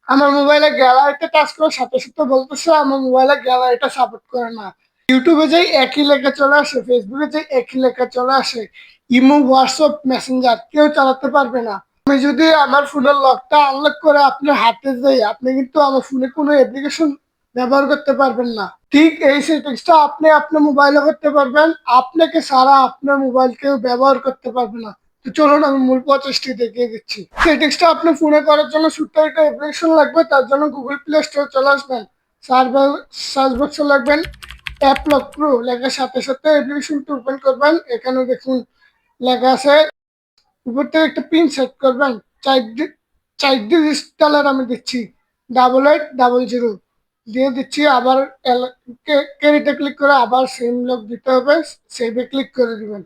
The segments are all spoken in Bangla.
আমার মোবাইলে গ্যালারিতে টাচ করার সাথে সাথে বলতেছে আমার মোবাইলে গ্যালারিটা সাপোর্ট করে না। ইউটিউবে যাই একই লেখা চলে আসে, ফেসবুকে যাই একই লেখা চলে আসে। ইমো, হোয়াটসঅ্যাপ, মেসেঞ্জার কেউ চালাতে পারবে না। আমি যদি আমার ফোনের লকটা আনলক করে আপনার হাতে যাই, আপনি কিন্তু আমার ফোনে কোনো অ্যাপ্লিকেশন ব্যবহার করতে পারবেন না। ঠিক এই সেটিংসটা আপনি আপনার মোবাইলে করতে পারবেন। আপনাকে ছাড়া আপনার মোবাইল কেউ ব্যবহার করতে পারবে না। তো চলুন আমি মূল প্রচেষ্টা দেখিয়ে দিচ্ছি। সেটিংসটা আপনি ফোনে করার জন্য ছোট্ট একটা অ্যাপ্লিকেশন লাগবে। তার জন্য গুগল প্লে স্টোরে চলে আসবেন। সার্চ বক্সে লাগবেন অ্যাপ লক প্রো, লেখার সাথে সাথে অ্যাপ্লিকেশনটা ওপেন করবেন। এখানে দেখুন লেখা আছে, উপর থেকে একটা পিন সেট করবেন। 4 ডিজিট কালার আমি দিচ্ছি, 8800 দিয়ে দিচ্ছি। আবার ক্যারিতে ক্লিক করে আবার সেম লক দিতে হবে। সেভে ক্লিক করে দিবেন।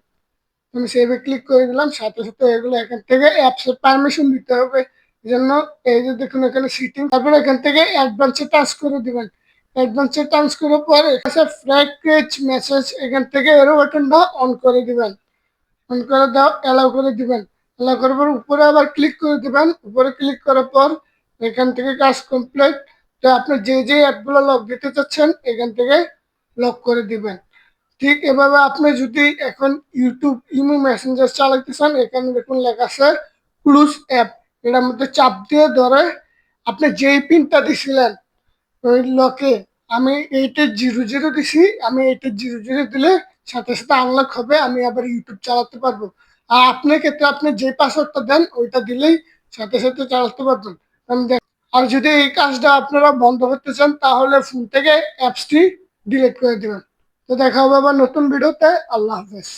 আমি সেভে ক্লিক করে দিলাম। সাথে সাথে এগুলো এখান থেকে অ্যাপসের পারমিশন দিতে হবে। এজন্য এই যে দেখুন এখানে সিটিং, তারপর এখান থেকে অ্যাডভান্সে টাচ করে দিবেন। অ্যাডভান্সে টাচ করার পরে ফ্ল্যাগ ক্যাচ মেসেজ, এখান থেকে এরো বাটনটা অন করে দিবেন। অন করে দাও, অ্যালাউ করে দিবেন। অ্যালাউ করার পর উপরে আবার ক্লিক করে দিবেন। উপরে ক্লিক করার পর এখান থেকে কাজ কমপ্লিট। তো আপনি যে যে অ্যাপগুলো লক দিতে চাচ্ছেন এখান থেকে লক করে দিবেন। ঠিক এভাবে আপনি যদি এখন ইউটিউব, ইমো, মেসেঞ্জার চালাতে চান, এখানে দেখুন লেখা আছে ক্লোজ অ্যাপ। এটার মধ্যে চাপ দিয়ে ধরে আপনি যেই পিনটা দিছিলেন ওই লকে, আমি 8800 দিছি, আমি 8800 দিলে সাথে সাথে আনলক হবে। আমি আবার ইউটিউব চালাতে পারবো। আর আপনার ক্ষেত্রে আপনি যে পাসওয়ার্ডটা দেন ওইটা দিলেই সাথে সাথে চালাতে পারবেন। আর যদি এই কাজটা আপনারা বন্ধ করতে চান তাহলে ফোন থেকে অ্যাপসটি ডিলিট করে দিবেন। তো দেখা হবে আবার নতুন ভিডিওতে। আল্লাহ হাফেজ।